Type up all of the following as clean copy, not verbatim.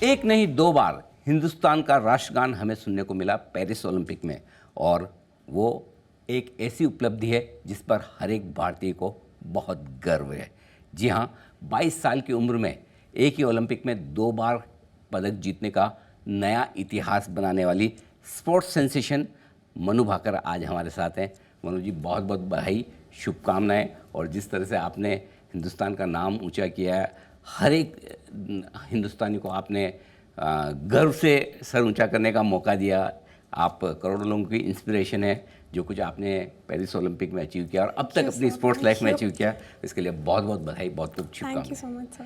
एक नहीं दो बार हिंदुस्तान का राष्ट्रगान हमें सुनने को मिला पेरिस ओलंपिक में, और वो एक ऐसी उपलब्धि है जिस पर हर एक भारतीय को बहुत गर्व है। जी हाँ, 22 साल की उम्र में एक ही ओलंपिक में 2 बार पदक जीतने का नया इतिहास बनाने वाली स्पोर्ट्स सेंसेशन मनु भाकर आज हमारे साथ हैं। मनु जी, बहुत बहुत बधाई, शुभकामनाएं। और जिस तरह से आपने हिंदुस्तान का नाम ऊंचा किया है, हर एक हिंदुस्तानी को आपने गर्व से सर ऊंचा करने का मौका दिया। आप करोड़ों लोगों की इंस्पिरेशन है, जो कुछ आपने पेरिस ओलंपिक में अचीव किया और अब तक अपनी स्पोर्ट्स लाइफ में अचीव किया, इसके लिए बहुत बहुत बधाई, बहुत बहुत शुभकामनाएं। Thank you so much sir.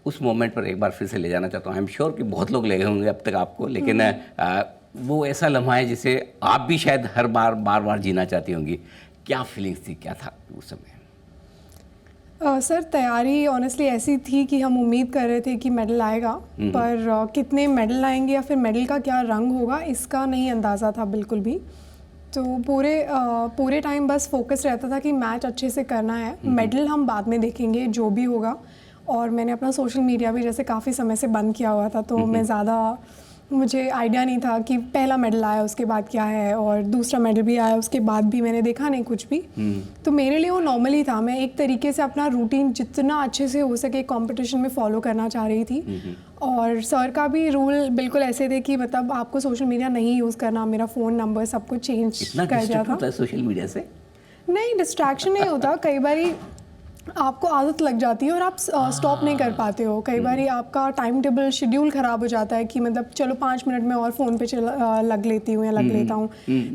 उस मोमेंट पर एक बार फिर से ले जाना चाहता हूँ। आई एम श्योर कि बहुत लोग ले गए होंगे अब तक आपको, लेकिन वो ऐसा लम्हा है जिसे आप भी शायद हर बार जीना चाहती होंगी। क्या फीलिंग्स थी, क्या था उस समय? सर, तैयारी ऑनेस्टली ऐसी थी कि हम उम्मीद कर रहे थे कि मेडल आएगा, पर कितने मेडल आएंगे या फिर मेडल का क्या रंग होगा इसका नहीं अंदाज़ा था बिल्कुल भी। तो पूरे टाइम बस फोकस रहता था कि मैच अच्छे से करना है, मेडल हम बाद में देखेंगे जो भी होगा। और मैंने अपना सोशल मीडिया भी जैसे काफ़ी समय से बंद किया हुआ था, तो मैं ज़्यादा मुझे आइडिया नहीं था कि पहला मेडल आया उसके बाद क्या है और दूसरा मेडल भी आया उसके बाद भी मैंने देखा नहीं कुछ भी। तो मेरे लिए वो नॉर्मल ही था। मैं एक तरीके से अपना रूटीन जितना अच्छे से हो सके कंपटीशन में फॉलो करना चाह रही थी। और सर का भी रूल बिल्कुल ऐसे थे कि मतलब आपको सोशल मीडिया नहीं यूज़ करना, मेरा फ़ोन नंबर सब कुछ चेंज कर दिया था। सोशल मीडिया से नहीं, डिस्ट्रैक्शन नहीं होता, कई बारी आपको आदत लग जाती है और आप स्टॉप नहीं कर पाते हो। कई बार आपका टाइम टेबल शेड्यूल ख़राब हो जाता है कि मतलब चलो 5 मिनट में और फ़ोन पे लग लेती हूँ या लग लेता हूँ,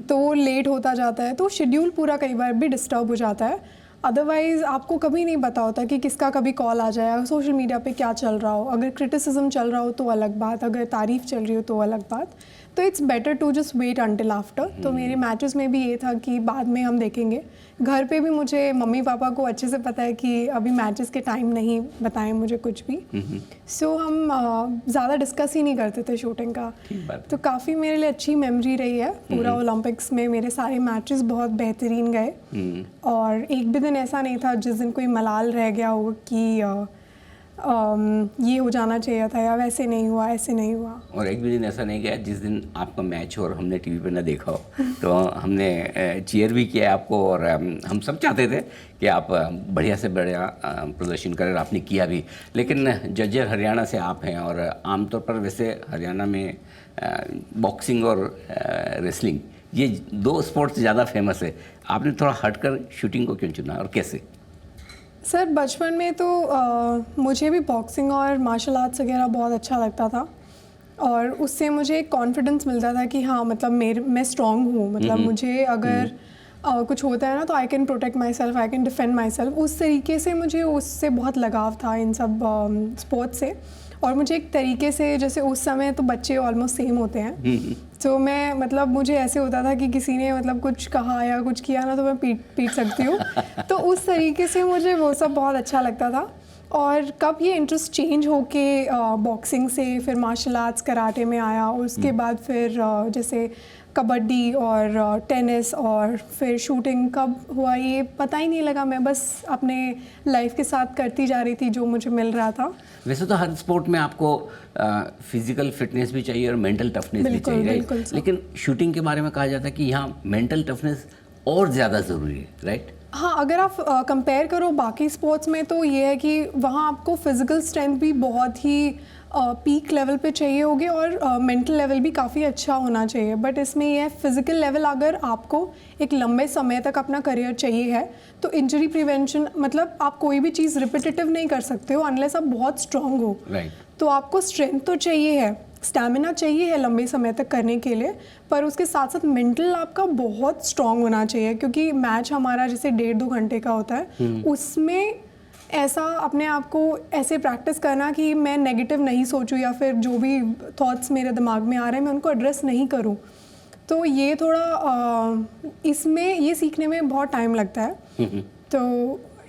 तो वो लेट होता जाता है, तो शेड्यूल पूरा कई बार भी डिस्टर्ब हो जाता है। अदरवाइज़ आपको कभी नहीं पता होता कि किसका कभी कॉल आ जाए, सोशल मीडिया पे क्या चल रहा हो। अगर क्रिटिसिज्म चल रहा हो तो अलग बात, अगर तारीफ़ चल रही हो तो अलग बात। तो it's better to just wait until after. तो मेरे मैचेस में भी ये था कि बाद में हम देखेंगे। घर पे भी मुझे मम्मी पापा को अच्छे से पता है कि अभी मैचेस के टाइम नहीं बताएं मुझे कुछ भी। सो हम ज़्यादा डिस्कस ही नहीं करते थे शूटिंग का। तो काफ़ी मेरे लिए अच्छी मेमोरी रही है। पूरा ओलंपिक्स में मेरे सारे मैचेस बहुत बेहतरीन गए और एक भी दिन ऐसा नहीं था जिस दिन कोई मलाल रह गया हो कि ये हो जाना चाहिए था या वैसे नहीं हुआ, ऐसे नहीं हुआ। और एक भी दिन ऐसा नहीं गया जिस दिन आपका मैच हो और हमने टीवी पे ना देखा हो। तो हमने चीयर भी किया आपको और हम सब चाहते थे कि आप बढ़िया से बढ़िया प्रदर्शन करें, और आपने किया भी। लेकिन जजर हरियाणा से आप हैं और आमतौर पर वैसे हरियाणा में बॉक्सिंग और रेसलिंग, ये 2 स्पोर्ट्स ज़्यादा फेमस है। आपने थोड़ा हटकर शूटिंग को क्यों चुना और कैसे? सर, बचपन में तो मुझे भी बॉक्सिंग और मार्शल आर्ट्स वगैरह बहुत अच्छा लगता था और उससे मुझे एक कॉन्फिडेंस मिलता था कि हाँ मतलब मैं स्ट्रॉन्ग हूँ। मतलब मुझे अगर कुछ होता है ना तो I can protect my self, I can defend my self. उस तरीके से मुझे उससे बहुत लगाव था इन सब स्पोर्ट्स से। और मुझे एक तरीके से, जैसे उस समय तो बच्चे ऑलमोस्ट सेम होते हैं, तो मैं मतलब मुझे ऐसे होता था कि किसी ने मतलब कुछ कहा या कुछ किया ना तो मैं पीट सकती हूँ। तो उस तरीके से मुझे वो सब बहुत अच्छा लगता था। और कब ये इंटरेस्ट चेंज होके बॉक्सिंग से फिर मार्शल आर्ट्स कराटे में आया और उसके बाद फिर जैसे कबड्डी और टेनिस और फिर शूटिंग कब हुआ ये पता ही नहीं लगा। मैं बस अपने लाइफ के साथ करती जा रही थी जो मुझे मिल रहा था। वैसे तो हर स्पोर्ट में आपको फिजिकल फिटनेस भी चाहिए और मेंटल टफनेस भी चाहिए, राइट? लेकिन शूटिंग के बारे में कहा जाता है कि यहाँ मेंटल टफनेस और ज़्यादा ज़रूरी है, राइट? हाँ, अगर आप कंपेयर करो बाकी स्पोर्ट्स में तो ये है कि वहाँ आपको फिज़िकल स्ट्रेंथ भी बहुत ही पीक लेवल पे चाहिए होगी और मेंटल लेवल भी काफ़ी अच्छा होना चाहिए। बट इसमें ये है फिज़िकल लेवल अगर आपको एक लंबे समय तक अपना करियर चाहिए है तो इंजरी प्रिवेंशन, मतलब आप कोई भी चीज़ रिपीटेटिव नहीं कर सकते हो अनलेस आप बहुत स्ट्रॉन्ग हो। तो आपको स्ट्रेंथ तो चाहिए है, स्टैमिना चाहिए है लंबे समय तक करने के लिए, पर उसके साथ साथ मेंटल आपका बहुत स्ट्रॉन्ग होना चाहिए। क्योंकि मैच हमारा जैसे 1.5-2 घंटे का होता है, उसमें ऐसा अपने आप को ऐसे प्रैक्टिस करना कि मैं नेगेटिव नहीं सोचूं या फिर जो भी थॉट्स मेरे दिमाग में आ रहे हैं मैं उनको एड्रेस नहीं करूं। तो ये थोड़ा इसमें ये सीखने में बहुत टाइम लगता है। तो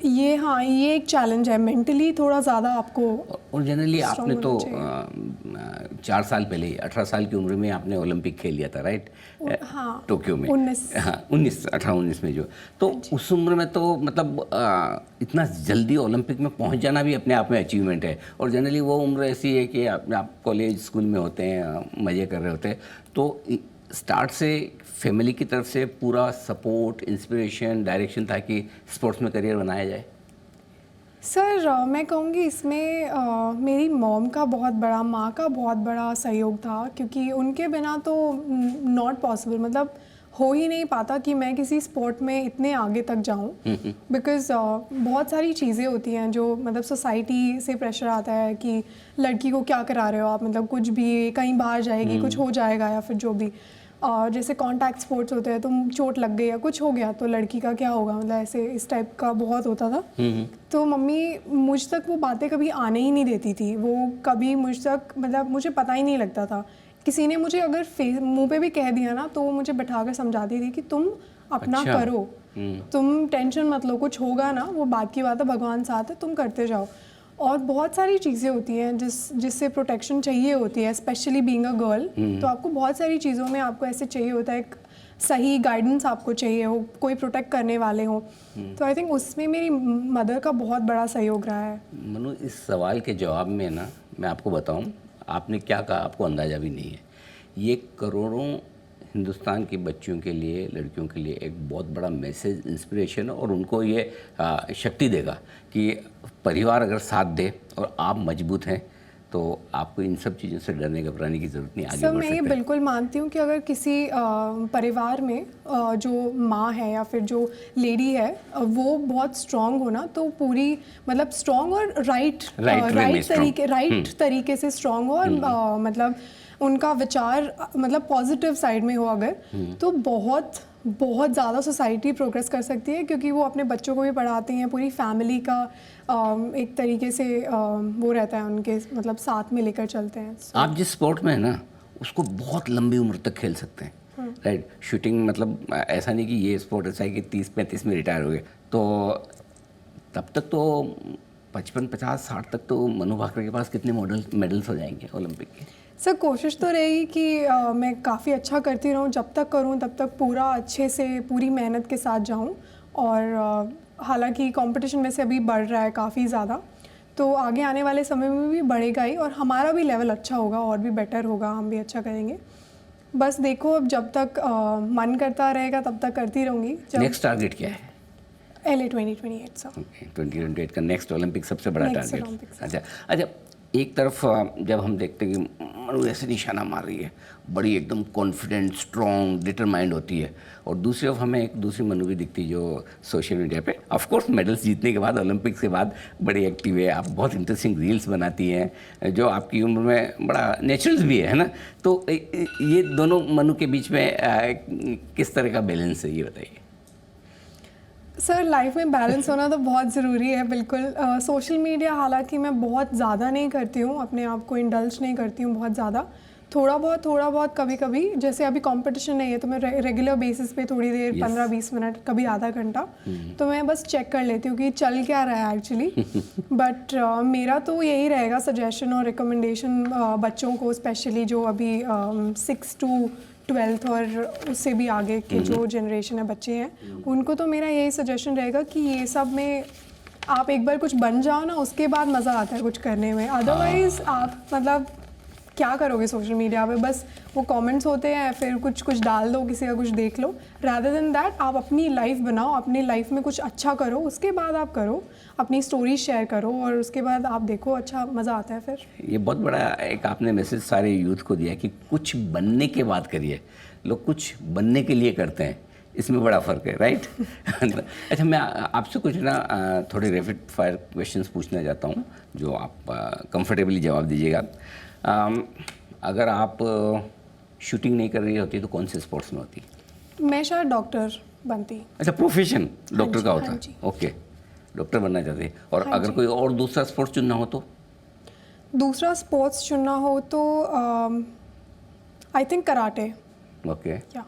ये हाँ, ये एक चैलेंज है, मेंटली थोड़ा ज़्यादा आपको। और जनरली आपने strong तो होना 4 साल पहले ही 18 साल की उम्र में आपने ओलंपिक खेल लिया था, राइट? हाँ, टोक्यो में 19। हाँ 18-19 में जो, तो उस उम्र में तो मतलब इतना जल्दी ओलंपिक में पहुंच जाना भी अपने आप में अचीवमेंट है। और जनरली वो उम्र ऐसी है कि आप कॉलेज स्कूल में होते हैं, मज़े कर रहे होते हैं, तो स्टार्ट से फैमिली की तरफ से पूरा सपोर्ट, इंस्पिरेशन, डायरेक्शन था कि स्पोर्ट्स में करियर बनाया जाए? सर मैं कहूँगी इसमें मेरी मॉम का बहुत बड़ा, माँ का बहुत बड़ा सहयोग था, क्योंकि उनके बिना तो नॉट पॉसिबल, मतलब हो ही नहीं पाता कि मैं किसी स्पोर्ट में इतने आगे तक जाऊँ। बिकॉज़ बहुत सारी चीज़ें होती हैं जो मतलब सोसाइटी से प्रेशर आता है कि लड़की को क्या करा रहे हो आप, मतलब कुछ भी, कहीं बाहर जाएगी, कुछ हो जाएगा, या फिर जो भी जैसे कॉन्टैक्ट स्पोर्ट्स होते हैं, तुम चोट लग गई या कुछ हो गया तो लड़की का क्या होगा, मतलब ऐसे इस टाइप का बहुत होता था। तो मम्मी मुझ तक वो बातें कभी आने ही नहीं देती थी, वो कभी मुझ तक, मतलब मुझे पता ही नहीं लगता था। किसी ने मुझे अगर मुंह पे भी कह दिया ना, तो वो मुझे बैठा कर समझाती थी कि तुम अपना अच्छा। करो, तुम टेंशन मत लो, कुछ होगा ना, वो बात की बात है, भगवान साथ है, तुम करते जाओ। और बहुत सारी चीज़ें होती हैं जिससे प्रोटेक्शन चाहिए होती है, स्पेशली बीइंग अ गर्ल। तो आपको बहुत सारी चीज़ों में आपको ऐसे चाहिए होता है, एक सही गाइडेंस आपको चाहिए हो, कोई प्रोटेक्ट करने वाले हो। तो आई थिंक उसमें मेरी मदर का बहुत बड़ा सहयोग रहा है। मनु, इस सवाल के जवाब में ना मैं आपको बताऊं, आपने क्या कहा आपको अंदाज़ा भी नहीं है। ये करोड़ों हिंदुस्तान की बच्चियों के लिए, लड़कियों के लिए एक बहुत बड़ा मैसेज, इंस्पिरेशन, और उनको ये शक्ति देगा कि परिवार अगर साथ दे और आप मजबूत हैं तो आपको इन सब चीज़ों से डरने घबराने की ज़रूरत नहीं, आगे सर बढ़ मैं ये सकते हैं। बिल्कुल मानती हूँ कि अगर किसी परिवार में जो माँ है या फिर जो लेडी है वो बहुत स्ट्रांग हो ना, तो पूरी, मतलब स्ट्रांग और राइट strong। तरीके से स्ट्रांग हो, और मतलब उनका विचार मतलब पॉजिटिव साइड में हो अगर, तो बहुत बहुत ज़्यादा सोसाइटी प्रोग्रेस कर सकती है, क्योंकि वो अपने बच्चों को भी पढ़ाती हैं, पूरी फैमिली का एक तरीके से वो रहता है उनके, मतलब साथ में लेकर चलते हैं। आप जिस स्पोर्ट में है ना, उसको बहुत लंबी उम्र तक खेल सकते हैं, राइट? शूटिंग मतलब ऐसा नहीं कि ये स्पोर्ट ऐसा है कि 30-35 में रिटायर हो गए, तो तब तक तो 55-50-60 तक तो मनु भाकर के पास कितने मेडल्स हो जाएंगे ओलंपिक के? सर कोशिश तो रहेगी कि मैं काफ़ी अच्छा करती रहूँ, जब तक करूँ तब तक पूरा अच्छे से, पूरी मेहनत के साथ जाऊँ। और हालांकि कंपटीशन में से अभी बढ़ रहा है काफ़ी ज़्यादा, तो आगे आने वाले समय में भी बढ़ेगा ही, और हमारा भी लेवल अच्छा होगा, और भी बेटर होगा, हम भी अच्छा करेंगे। बस देखो, अब जब तक मन करता रहेगा तब तक करती रहूँगी। नेक्स्ट टारगेट क्या है? LA 2028 sir. 2028 का नेक्स्ट ओलंपिक सबसे बड़ा Next टारगेट। Olympics। अच्छा, एक तरफ जब हम देखते हैं कि मनु ऐसे निशाना मार रही है, बड़ी एकदम कॉन्फिडेंट, स्ट्रॉन्ग, डिटरमाइंड होती है, और दूसरी तरफ हमें एक दूसरी मनु भी दिखती है जो सोशल मीडिया पे, ऑफ कोर्स मेडल्स जीतने के बाद, ओलंपिक्स के बाद बड़ी एक्टिव है, आप बहुत इंटरेस्टिंग रील्स बनाती हैं जो आपकी उम्र में बड़ा नेचुरल भी है ना? तो ये दोनों मनु के बीच में किस तरह का बैलेंस है, ये बताइए। सर लाइफ में बैलेंस होना तो बहुत ज़रूरी है, बिल्कुल। सोशल मीडिया हालांकि मैं बहुत ज़्यादा नहीं करती हूँ, अपने आप को इंडल्ज नहीं करती हूँ बहुत ज़्यादा, थोड़ा बहुत कभी कभी, जैसे अभी कंपटीशन नहीं है तो मैं रेगुलर बेसिस पे थोड़ी देर, 15-20 मिनट, कभी आधा घंटा, तो मैं बस चेक कर लेती हूँ कि चल क्या रहा है एक्चुअली। बट मेरा तो यही रहेगा सजेशन और रिकमेंडेशन बच्चों को, स्पेशली जो अभी 6 to 12th और उससे भी आगे के जो जनरेशन है, बच्चे हैं, उनको तो मेरा यही सजेशन रहेगा कि ये सब में आप एक बार कुछ बन जाओ ना, उसके बाद मज़ा आता है कुछ करने में। अदरवाइज़ आप मतलब क्या करोगे सोशल मीडिया पे, बस वो कमेंट्स होते हैं, फिर कुछ डाल दो, किसी का कुछ देख लो। रादर देन दैट आप अपनी लाइफ बनाओ, अपनी लाइफ में कुछ अच्छा करो, उसके बाद आप करो, अपनी स्टोरी शेयर करो, और उसके बाद आप देखो, अच्छा मज़ा आता है फिर। ये बहुत बड़ा एक आपने मैसेज सारे यूथ को दिया कि कुछ बनने के बाद करिए। लोग कुछ बनने के लिए करते हैं, इसमें बड़ा फ़र्क है, राइट? अच्छा, मैं आपसे कुछ ना थोड़े रैपिड फायर क्वेश्चंस पूछना चाहता हूँ, जो आप कंफर्टेबली जवाब दीजिएगा। अगर आप शूटिंग नहीं कर रही होती तो कौन से स्पोर्ट्स में होती? मैं शायद डॉक्टर बनती। अच्छा, प्रोफेशन डॉक्टर का हाँ होता? जी। ओके, डॉक्टर बनना चाहते। और हाँ अगर जी। कोई और दूसरा स्पोर्ट्स चुनना हो तो? दूसरा स्पोर्ट्स चुनना हो तो आई थिंक कराटे। ओके। या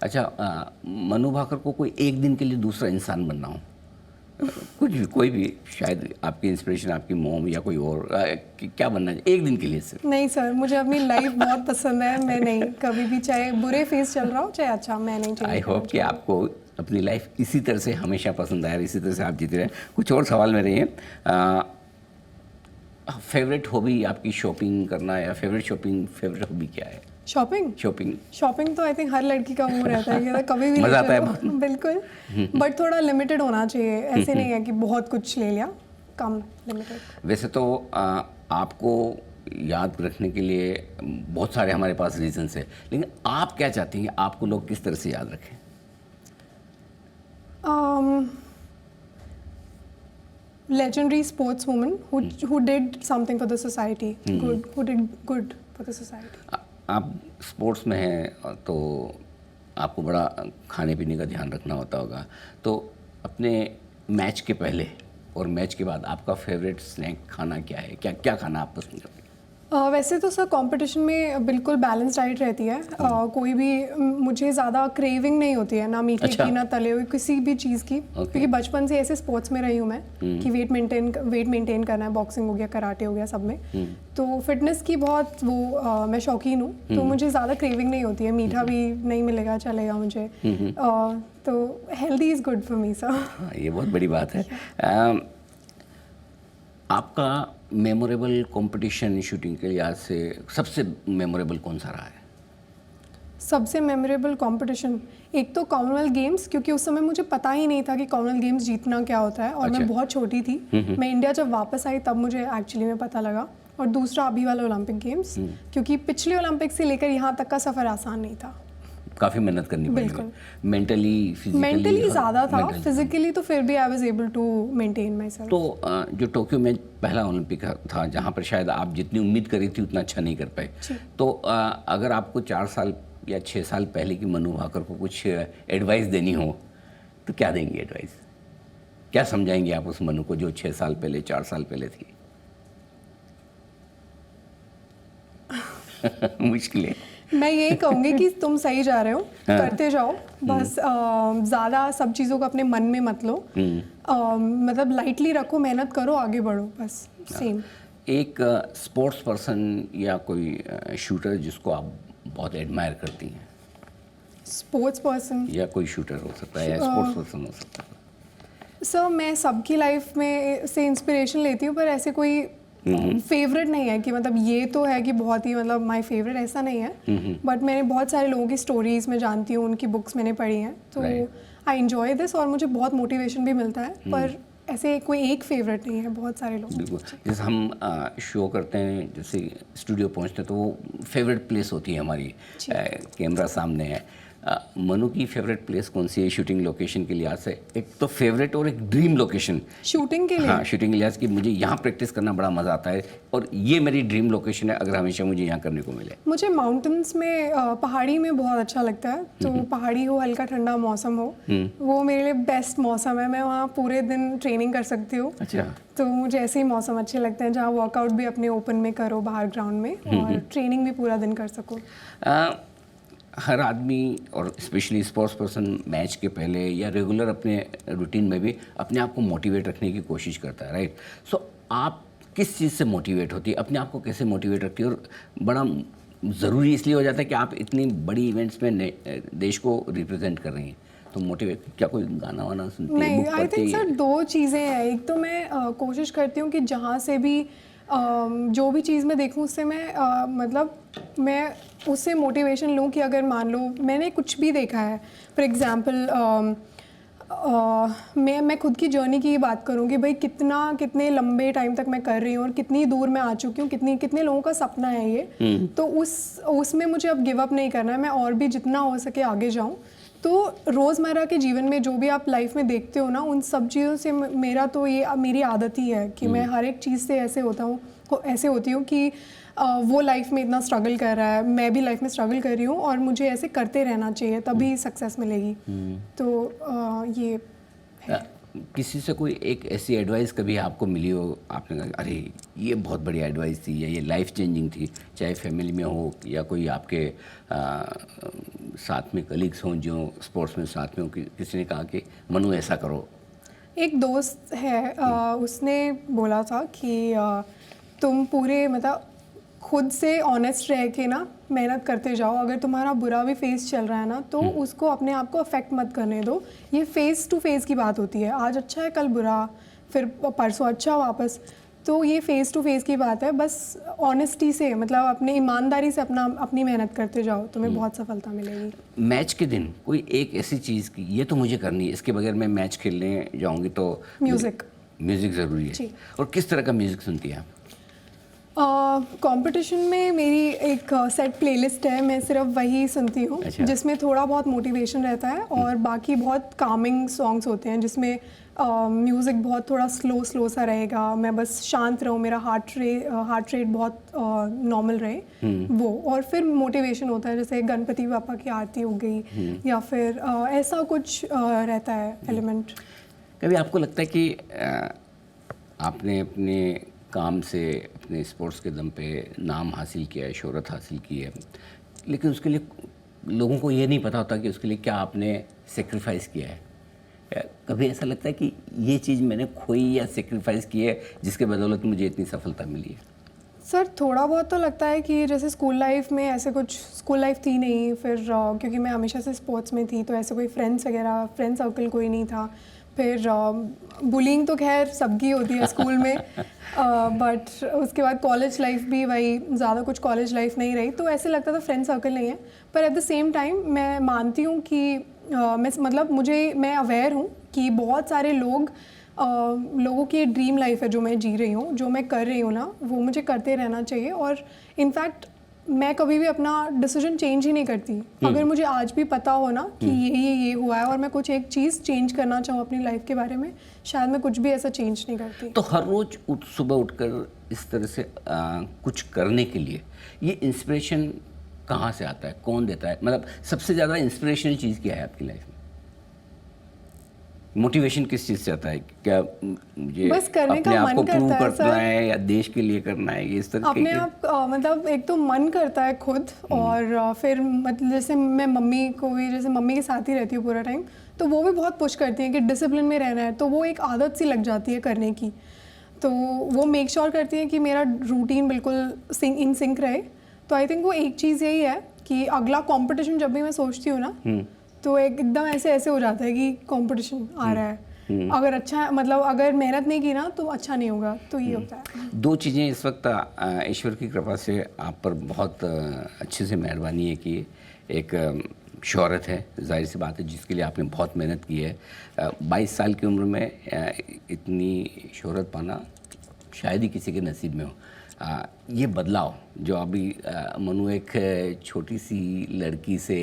अच्छा, मनु भाकर को कोई एक दिन के लिए दूसरा इंसान बनना हो कुछ भी, कोई भी, शायद आपकी इंस्पिरेशन आपकी मोम या कोई और क्या बनना चाहिए एक दिन के लिए सिर्फ? नहीं सर, मुझे अपनी लाइफ बहुत पसंद है। मैं नहीं, कभी भी चाहे बुरे फेस चल रहा हो चाहे अच्छा, मैं नहीं चाहिए। आई होप कि आपको अपनी लाइफ इसी तरह से हमेशा पसंद आए और इसी तरह से आप जीते रहें। कुछ और सवाल मेरे हैं, फेवरेट हॉबी आपकी शॉपिंग करना या फेवरेट हॉबी क्या है? शॉपिंग तो आई थिंक हर लड़की का वो रहता है कि कभी भी मजा ले आता है चलो। बहुत। बिल्कुल, बट थोड़ा लिमिटेड होना चाहिए। ऐसे नहीं है कि बहुत कुछ ले लिया, कम, लिमिटेड। वैसे तो आपको याद रखने के लिए बहुत सारे हमारे पास रीजंस है, लेकिन आप क्या चाहती हैं आपको लोग किस तरह से याद रखें? Legendary sportswoman who did something for the society, who did good for the society. आप स्पोर्ट्स में हैं तो आपको बड़ा खाने पीने का ध्यान रखना होता होगा, तो अपने मैच के पहले और मैच के बाद आपका फेवरेट स्नैक खाना क्या है? क्या क्या खाना आप पसंद करते हैं? वैसे तो सर कंपटीशन में बिल्कुल बैलेंस डाइट रहती है। कोई भी मुझे ज़्यादा क्रेविंग नहीं होती है, ना मीठे अच्छा। की ना तले हुए किसी भी चीज़ की, क्योंकि बचपन से ऐसे स्पोर्ट्स में रही हूँ मैं कि वेट मेंटेन करना है, बॉक्सिंग हो गया, कराटे हो गया, सब में। तो फिटनेस की बहुत वो मैं शौकीन हूँ, तो मुझे ज़्यादा क्रेविंग नहीं होती है। मीठा भी नहीं मिलेगा चलेगा मुझे, तो healthy is good for me sir. ये बहुत बड़ी बात है। आपका मेमोरेबल कंपटीशन शूटिंग के लिहाज से सबसे मेमोरेबल कौन सा रहा है? सबसे मेमोरेबल कंपटीशन एक तो कॉमनवेल्थ गेम्स, क्योंकि उस समय मुझे पता ही नहीं था कि कॉमनवेल्थ गेम्स जीतना क्या होता है, और अच्छा। मैं बहुत छोटी थी। मैं इंडिया जब वापस आई तब मुझे एक्चुअली में पता लगा। और दूसरा अभी वाला ओलंपिक गेम्स, क्योंकि पिछले ओलंपिक से लेकर यहाँ तक का सफ़र आसान नहीं था, काफ़ी मेहनत करनी पड़ी। बिल्कुल। मेंटली ज़्यादा था, फिजिकली तो फिर भी I was able to maintain myself. तो जो टोक्यो में पहला ओलंपिक था, जहाँ पर शायद आप जितनी उम्मीद करी थी उतना अच्छा नहीं कर पाए, तो अगर आपको 4 साल या 6 साल पहले की मनु भाकर को कुछ एडवाइस देनी हो तो क्या देंगी एडवाइस? क्या समझाएंगे आप उस मनु को जो 6 साल पहले 4 साल पहले थी? मुश्किल है। मैं यही कहूँगी कि तुम सही जा रहे हो, करते जाओ बस। ज़्यादा सब चीज़ों को अपने मन में मत लो, मतलब लाइटली रखो, मेहनत करो, आगे बढ़ो, बस। सेम एक स्पोर्ट्स पर्सन या कोई शूटर जिसको आप बहुत एडमायर करती हैं? स्पोर्ट्स पर्सन या कोई शूटर हो सकता है या स्पोर्ट्स पर्सन हो सकता है। सर मैं सबकी लाइफ में से इंस्पिरेशन लेती हूँ, पर ऐसे कोई फेवरेट नहीं है कि मतलब ये तो है कि बहुत ही मतलब माय फेवरेट, ऐसा नहीं है। बट मैंने बहुत सारे लोगों की स्टोरीज में जानती हूँ, उनकी बुक्स मैंने पढ़ी हैं, तो आई एंजॉय दिस और मुझे बहुत मोटिवेशन भी मिलता है। पर ऐसे कोई एक फेवरेट नहीं है, बहुत सारे लोग। बिल्कुल, जैसे हम शो करते हैं, जैसे स्टूडियो पहुंचते हैं तो वो फेवरेट प्लेस होती है हमारी, कैमरा सामने है। मनु की फेवरेट प्लेस कौन सी है शूटिंग लोकेशन के लिहाज से? एक तो फेवरेट और एक ड्रीम लोकेशन शूटिंग के लिए। हाँ, शूटिंग के लिहाज की मुझे यहाँ प्रैक्टिस करना बड़ा मज़ा आता है और ये मेरी ड्रीम लोकेशन है अगर हमेशा मुझे यहाँ करने को मिले। मुझे माउंटेन्स में पहाड़ी में बहुत अच्छा लगता है, तो पहाड़ी हो, हल्का ठंडा मौसम हो, वो मेरे लिए बेस्ट मौसम है। मैं वहाँ पूरे दिन ट्रेनिंग कर सकती हूँ। अच्छा। तो मुझे ऐसे ही मौसम अच्छे लगते हैं जहाँ वर्कआउट भी अपने ओपन में करो, बाहर ग्राउंड में, और ट्रेनिंग भी पूरा दिन कर सको। हर आदमी और स्पेशली स्पोर्ट्स पर्सन मैच के पहले या रेगुलर अपने रूटीन में भी अपने आप को मोटिवेट रखने की कोशिश करता है, राइट? सो आप किस चीज़ से मोटिवेट होती है, अपने आप को कैसे मोटिवेट रखती है? और बड़ा ज़रूरी इसलिए हो जाता है कि आप इतनी बड़ी इवेंट्स में देश को रिप्रेजेंट कर रही हैं, तो मोटिवेट क्या कोई गाना वाना सुनती है? नहीं, आई थिंक सर दो चीज़ें हैं। एक तो मैं कोशिश करती हूँ कि जहाँ से भी जो भी चीज़ मैं देखूँ उससे मैं मतलब मैं उससे मोटिवेशन लूँ कि अगर मान लो मैंने कुछ भी देखा है, फॉर एग्ज़ाम्पल मैं खुद की जर्नी की बात करूँ कि भाई कितने लंबे टाइम तक मैं कर रही हूँ और कितनी दूर मैं आ चुकी हूँ, कितने लोगों का सपना है ये, तो उसमें मुझे अब गिव अप नहीं करना है। मैं और भी जितना हो सके आगे जाऊँ। तो रोज़मर्रा के जीवन में जो भी आप लाइफ में देखते हो ना, उन सब चीज़ों से मेरा तो ये मेरी आदत ही है कि मैं हर एक चीज़ से ऐसे होती हूँ कि वो लाइफ में इतना स्ट्रगल कर रहा है, मैं भी लाइफ में स्ट्रगल कर रही हूँ और मुझे ऐसे करते रहना चाहिए, तभी सक्सेस मिलेगी। तो ये है। किसी से कोई एक ऐसी एडवाइस कभी आपको मिली हो, आपने कहा अरे ये बहुत बढ़िया एडवाइस थी या ये लाइफ चेंजिंग थी, चाहे फैमिली में हो या कोई आपके साथ में कलीग्स हों जो स्पोर्ट्स में साथ में हो, किसी ने कहा कि मनु ऐसा करो, एक दोस्त है, उसने बोला था कि तुम पूरे मतलब खुद से ऑनेस्ट रह के ना मेहनत करते जाओ। अगर तुम्हारा बुरा भी फेस चल रहा है ना तो उसको अपने आप को अफेक्ट मत करने दो। ये फेस टू फेस की बात होती है, आज अच्छा है कल बुरा, फिर परसों अच्छा वापस। तो ये फेस टू फेस की बात है, बस ऑनेस्टी से मतलब अपने ईमानदारी से अपनी मेहनत करते जाओ, तुम्हें बहुत सफलता मिलेगी। मैच के दिन कोई एक ऐसी चीज़ की ये तो मुझे करनी है, इसके बगैर मैं मैच खेलने जाऊंगी तो म्यूज़िक ज़रूरी है। और किस तरह का म्यूज़िक सुनती हैं आप? कंपटीशन में मेरी एक सेट प्लेलिस्ट है, मैं सिर्फ वही सुनती हूँ। अच्छा। जिसमें थोड़ा बहुत मोटिवेशन रहता है और बाकी बहुत कामिंग सॉन्ग्स होते हैं जिसमें म्यूज़िक बहुत थोड़ा स्लो सा रहेगा, मैं बस शांत रहूँ, मेरा हार्ट रेट बहुत नॉर्मल रहे वो। और फिर मोटिवेशन होता है, जैसे गणपति पापा की आरती हो गई या फिर ऐसा कुछ रहता है एलिमेंट। कभी आपको लगता है कि आपने अपने काम से, अपने स्पोर्ट्स के दम पे नाम हासिल किया है, शोहरत हासिल की है, लेकिन उसके लिए लोगों को ये नहीं पता होता कि उसके लिए क्या आपने सेक्रीफाइस किया है? कभी ऐसा लगता है कि ये चीज़ मैंने खोई या सेक्रीफाइस की है जिसके बदौलत मुझे इतनी सफलता मिली है? सर थोड़ा बहुत तो लगता है कि जैसे स्कूल लाइफ में ऐसे कुछ, स्कूल लाइफ थी नहीं, फिर क्योंकि मैं हमेशा से स्पोर्ट्स में थी तो ऐसे कोई फ्रेंड सर्कल कोई नहीं था। फिर बुलिंग तो खैर सबकी होती है स्कूल में, बट उसके बाद कॉलेज लाइफ भी वही, ज़्यादा कुछ कॉलेज लाइफ नहीं रही, तो ऐसे लगता था फ्रेंड सर्कल नहीं है। पर एट द सेम टाइम मैं मानती हूँ कि मैं अवेयर हूँ कि बहुत सारे लोगों की ड्रीम लाइफ है जो मैं जी रही हूँ, जो मैं कर रही हूँ ना, वो मुझे करते रहना चाहिए। और इनफैक्ट मैं कभी भी अपना डिसीजन चेंज ही नहीं करती। अगर मुझे आज भी पता हो ना कि ये हुआ है और मैं कुछ एक चीज़ चेंज करना चाहूँ अपनी लाइफ के बारे में, शायद मैं कुछ भी ऐसा चेंज नहीं करती। तो हर रोज़ सुबह उठकर इस तरह से कुछ करने के लिए ये इंस्पिरेशन कहाँ से आता है, कौन देता है? मतलब सबसे ज़्यादा इंस्पिरेशनल चीज़ क्या है आपकी लाइफ में? मोटिवेशन किस चीज़ से आता है? क्या मुझे बस करने अपने का आप मन को करता प्रूव है करना सर। है या देश के लिए करना है, ये इस तरह अपने के? आप मतलब एक तो मन करता है खुद, और फिर मतलब जैसे मैं मम्मी को भी, जैसे मम्मी के साथ ही रहती हूँ पूरा टाइम, तो वो भी बहुत पुश करती हैं कि डिसिप्लिन में रहना है, तो वो एक आदत सी लग जाती है करने की। तो वो मेक श्योर करती हैं कि मेरा रूटीन बिल्कुल इन सिंक रहे। तो आई थिंक वो एक चीज़ यही है कि अगला कंपटीशन जब भी मैं सोचती हूँ ना तो एकदम ऐसे हो जाता है कि कंपटीशन आ रहा है, अगर अच्छा मतलब अगर मेहनत नहीं की ना तो अच्छा नहीं होगा, तो ये होता है। दो चीज़ें इस वक्त ईश्वर की कृपा से आप पर बहुत अच्छे से मेहरबानी है कि एक शोहरत है, जाहिर सी बात है, जिसके लिए आपने बहुत मेहनत की है। 22 साल की उम्र में इतनी शोहरत पाना शायद ही किसी के नसीब में हो। ये बदलाव जो अभी मनु एक छोटी सी लड़की से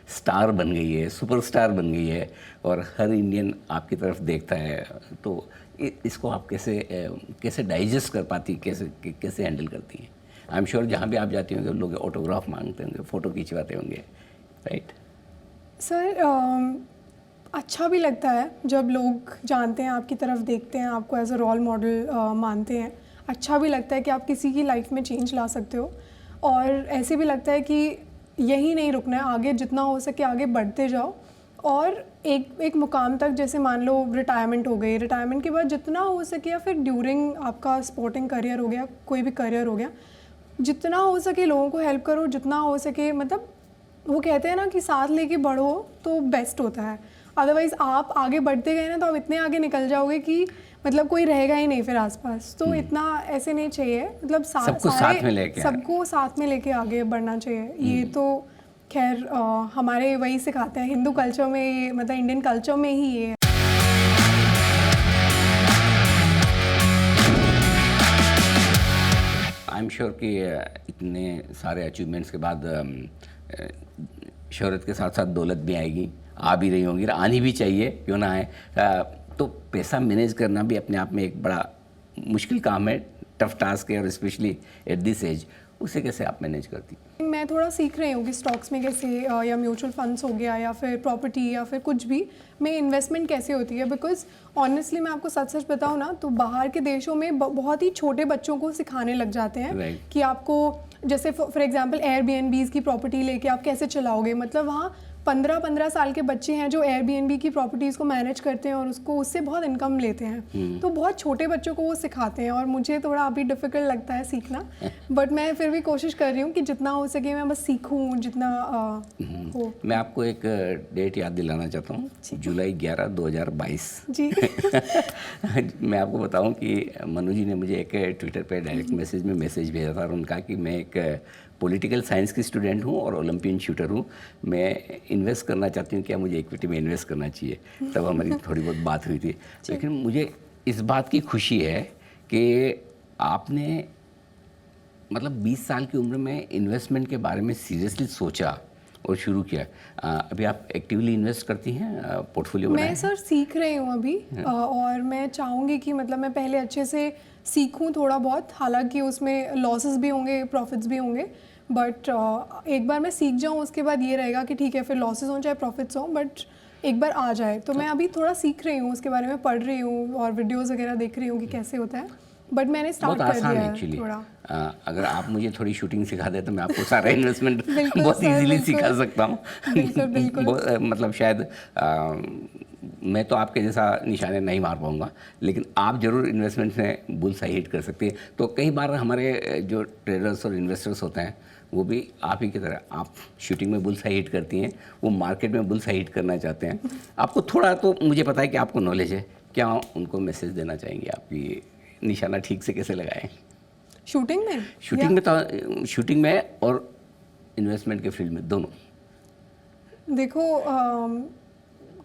स्टार बन गई है, सुपरस्टार बन गई है और हर इंडियन आपकी तरफ देखता है, तो इसको आप कैसे डाइजेस्ट कर पाती, कैसे हैंडल करती हैं? आई एम श्योर जहाँ भी आप जाती होंगे लोग ऑटोग्राफ मांगते होंगे, फ़ोटो खिंचवाते होंगे, राइट? सर अच्छा भी लगता है जब लोग जानते हैं, आपकी तरफ देखते हैं, आपको एज अ रोल मॉडल मानते हैं। अच्छा भी लगता है कि आप किसी की लाइफ में चेंज ला सकते हो, और ऐसे भी लगता है कि यही नहीं रुकना है, आगे जितना हो सके आगे बढ़ते जाओ। और एक मुकाम तक, जैसे मान लो रिटायरमेंट हो गई, रिटायरमेंट के बाद जितना हो सके, या फिर ड्यूरिंग आपका स्पोर्टिंग करियर हो गया, कोई भी करियर हो गया, जितना हो सके लोगों को हेल्प करो, जितना हो सके। मतलब वो कहते हैं ना कि साथ लेके बढ़ो तो बेस्ट होता है। अदरवाइज़ आप आगे बढ़ते गए ना तो आप इतने आगे निकल जाओगे कि मतलब कोई रहेगा ही नहीं फिर आसपास। तो इतना ऐसे नहीं चाहिए, मतलब सबको साथ में लेके आगे बढ़ना चाहिए। ये तो खैर हमारे वही सिखाते हैं हिंदू कल्चर में, ये मतलब इंडियन कल्चर में ही ये है। आई एम श्योर कि इतने सारे अचीवमेंट्स के बाद शोहरत के साथ साथ दौलत भी आएगी, आ भी रही होंगी, आनी भी चाहिए, क्यों ना आए। तो पैसा मैनेज करना भी अपने आप में एक बड़ा मुश्किल काम है, टफ टास्क है, और स्पेशली एट दिस एज, उसे कैसे आप मैनेज करती? मैं थोड़ा सीख रही हूँ कि स्टॉक्स में कैसे, या म्यूचुअल फंड्स हो गया, या फिर प्रॉपर्टी, या फिर कुछ भी में इन्वेस्टमेंट कैसे होती है। बिकॉज ऑनेस्टली मैं आपको सच बताऊँ ना तो बाहर के देशों में बहुत ही छोटे बच्चों को सिखाने लग जाते हैं कि आपको, जैसे फॉर एग्जांपल एयरबीएनबीज़ की प्रॉपर्टी लेके आप कैसे चलाओगे, मतलब वहाँ 15-15 साल के बच्चे हैं जो एयरबीएनबी की प्रॉपर्टीज़ को मैनेज करते हैं और उससे बहुत इनकम लेते हैं। तो बहुत छोटे बच्चों को वो सिखाते हैं और मुझे थोड़ा अभी डिफ़िकल्ट लगता है सीखना, बट मैं फिर भी कोशिश कर रही हूँ कि जितना हो सके मैं बस सीखूँ जितना हो। मैं आपको एक डेट याद दिलाना चाहता हूँ, जुलाई 11, 2022 जी। मैं आपको बताऊं कि मनु जी ने मुझे एक ट्विटर पे डायरेक्ट मैसेज भेजा था और उन्होंने कहा कि मैं एक पॉलिटिकल साइंस की स्टूडेंट हूँ और ओलंपियन शूटर हूँ, मैं इन्वेस्ट करना चाहती हूँ, क्या मुझे इक्विटी में इन्वेस्ट करना चाहिए। तब हमारी थोड़ी बहुत बात हुई थी, लेकिन मुझे इस बात की खुशी है कि आपने मतलब 20 साल की उम्र में इन्वेस्टमेंट के बारे में सीरियसली सोचा और शुरू किया। अभी आप एक्टिवली इन्वेस्ट करती हैं, पोर्टफोलियो बनाया मैं है? सर सीख रही हूँ अभी और मैं चाहूँगी कि मतलब मैं पहले अच्छे से सीखूँ थोड़ा बहुत, हालांकि उसमें लॉसेस भी होंगे प्रॉफिट्स भी होंगे, बट एक बार मैं सीख जाऊँ उसके बाद ये रहेगा कि ठीक है फिर लॉसेस हों चाहे प्रॉफिट्स हों, बट एक बार आ जाए। तो मैं अभी थोड़ा सीख रही हूँ, उसके बारे में पढ़ रही हूँ और वीडियोज़ वगैरह देख रही हूँ कि कैसे होता है, बट मैंने स्टार्ट बहुत कर आसान दिया है है एक्चुअली। थोड़ा। अगर आप मुझे थोड़ी शूटिंग सिखा दें तो मैं आपको सारा इन्वेस्टमेंट बिल्कुल बहुत सर, इजीली बिल्कुल। सिखा सकता हूँ। बिल्कुल। मतलब शायद मैं तो आपके जैसा निशाने नहीं मार पाऊँगा, लेकिन आप ज़रूर इन्वेस्टमेंट में बुल सही हिट कर सकती हैं। तो कई बार हमारे जो ट्रेडर्स और इन्वेस्टर्स होते हैं वो भी आप ही की तरह, आप शूटिंग में बुल सही हिट करती हैं, वो मार्केट में बुल सही हिट करना चाहते हैं। आपको थोड़ा तो मुझे पता है कि आपको नॉलेज है, क्या उनको मैसेज देना चाहेंगे आपकी निशाना ठीक से कैसे लगाएं? शूटिंग में शूटिंग में और इन्वेस्टमेंट के फील्ड में दोनों। देखो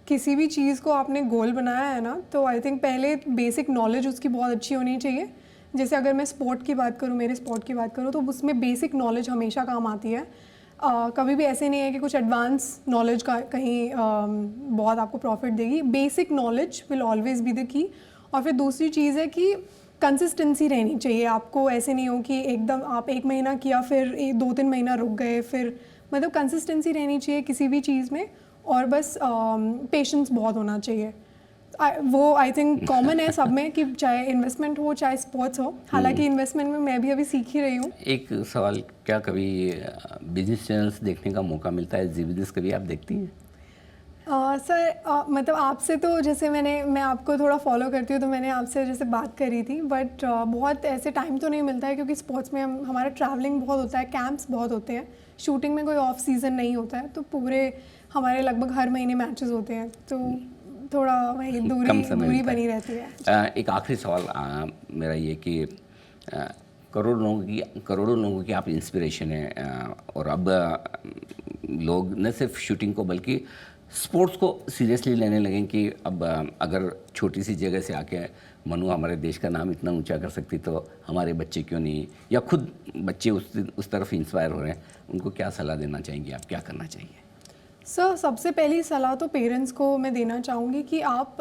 किसी भी चीज़ को आपने गोल बनाया है ना, तो आई थिंक पहले बेसिक नॉलेज उसकी बहुत अच्छी होनी चाहिए। जैसे अगर मैं स्पोर्ट की बात करूँ, मेरे स्पोर्ट की बात करूँ, तो उसमें बेसिक नॉलेज हमेशा काम आती है। कभी भी ऐसे नहीं है कि कुछ एडवांस नॉलेज का कहीं बहुत आपको प्रॉफिट देगी। Basic knowledge will always be the key. और फिर दूसरी चीज़ है कि कंसिस्टेंसी रहनी चाहिए आपको। ऐसे नहीं हो कि एकदम आप 1 महीना किया फिर 2-3 महीना रुक गए, फिर मतलब कंसिस्टेंसी रहनी चाहिए किसी भी चीज़ में, और बस पेशेंस बहुत होना चाहिए। वो आई थिंक कॉमन है सब में कि चाहे इन्वेस्टमेंट हो चाहे स्पोर्ट्स हो। हालांकि इन्वेस्टमेंट में मैं भी अभी सीख ही रही हूँ। एक सवाल, क्या कभी बिजनेस चैनल्स देखने का मौका मिलता है? जी बिजनेस कभी आप देखती हैं? सर मतलब आपसे तो जैसे मैं आपको थोड़ा फॉलो करती हूँ तो मैंने आपसे जैसे बात करी थी, बट बहुत ऐसे टाइम तो नहीं मिलता है क्योंकि स्पोर्ट्स में हमारा ट्रैवलिंग बहुत होता है, कैंप्स बहुत होते हैं। शूटिंग में कोई ऑफ सीज़न नहीं होता है, तो पूरे हमारे लगभग हर महीने मैचेस होते हैं, तो थोड़ा वही दूरी बनी रहती है। एक आखिरी सवाल मेरा ये कि करोड़ों लोगों की आप इंस्पिरेशन है, और अब लोग न सिर्फ शूटिंग को बल्कि स्पोर्ट्स को सीरियसली लेने लगे कि अब अगर छोटी सी जगह से आके मनु हमारे देश का नाम इतना ऊंचा कर सकती तो हमारे बच्चे क्यों नहीं, या खुद बच्चे उस तरफ इंस्पायर हो रहे हैं, उनको क्या सलाह देना चाहेंगे आप, क्या करना चाहिए? सर सबसे पहली सलाह तो पेरेंट्स को मैं देना चाहूँगी कि आप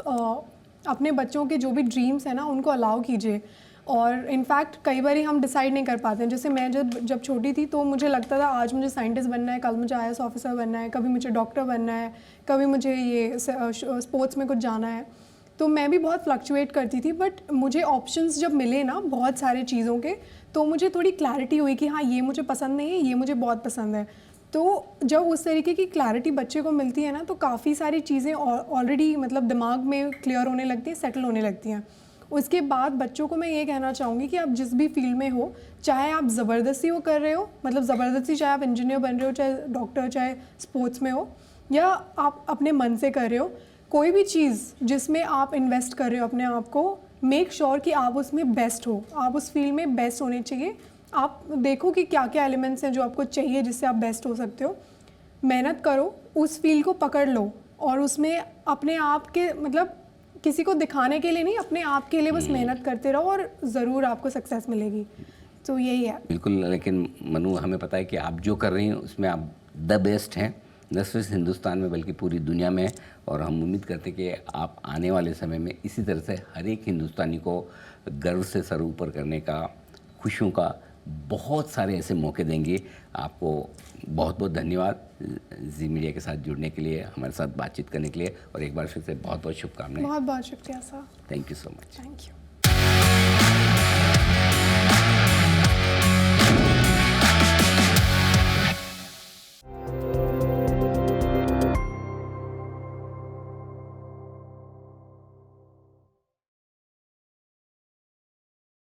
अपने बच्चों के जो भी ड्रीम्स हैं ना उनको अलाउ कीजिए। और इनफैक्ट कई बार हम डिसाइड नहीं कर पाते हैं। जैसे मैं जब छोटी थी तो मुझे लगता था आज मुझे साइंटिस्ट बनना है, कल मुझे IAS ऑफिसर बनना है, कभी मुझे डॉक्टर बनना है, कभी मुझे ये स्पोर्ट्स में कुछ जाना है। तो मैं भी बहुत फ्लक्चुएट करती थी, बट मुझे ऑप्शंस जब मिले ना बहुत सारे चीज़ों के, तो मुझे थोड़ी क्लैरिटी हुई कि हाँ ये मुझे पसंद नहीं है, ये मुझे बहुत पसंद है। तो जब उस तरीके की क्लैरिटी बच्चे को मिलती है ना, तो काफ़ी सारी चीज़ें ऑलरेडी मतलब दिमाग में क्लियर होने लगती हैं, सेटल होने लगती हैं। उसके बाद बच्चों को मैं ये कहना चाहूँगी कि आप जिस भी फील्ड में हो, चाहे आप ज़बरदस्ती वो कर रहे हो, मतलब ज़बरदस्ती, चाहे आप इंजीनियर बन रहे हो, चाहे डॉक्टर, चाहे स्पोर्ट्स में हो, या आप अपने मन से कर रहे हो, कोई भी चीज़ जिसमें आप इन्वेस्ट कर रहे हो अपने आप को, मेक श्योर कि आप उसमें बेस्ट हो, आप उस फील्ड में बेस्ट होने चाहिए। आप देखो कि क्या क्या एलिमेंट्स हैं जो आपको चाहिए जिससे आप बेस्ट हो सकते हो। मेहनत करो, उस फील्ड को पकड़ लो, और उसमें अपने आप के मतलब किसी को दिखाने के लिए नहीं, अपने आप के लिए बस मेहनत करते रहो और ज़रूर आपको सक्सेस मिलेगी। तो यही है। बिल्कुल, लेकिन मनु हमें पता है कि आप जो कर रही हैं उसमें आप द बेस्ट हैं, न सिर्फ हिंदुस्तान में बल्कि पूरी दुनिया में। और हम उम्मीद करते हैं कि आप आने वाले समय में इसी तरह से हर एक हिंदुस्तानी को गर्व से सर ऊपर करने का, खुशियों का बहुत सारे ऐसे मौके देंगे। आपको बहुत बहुत धन्यवाद जी मीडिया के साथ जुड़ने के लिए, हमारे साथ बातचीत करने के लिए, और एक बार फिर से बहुत बहुत शुभकामनाएं। बहुत बहुत शुक्रिया sir. Thank you so much. Thank you.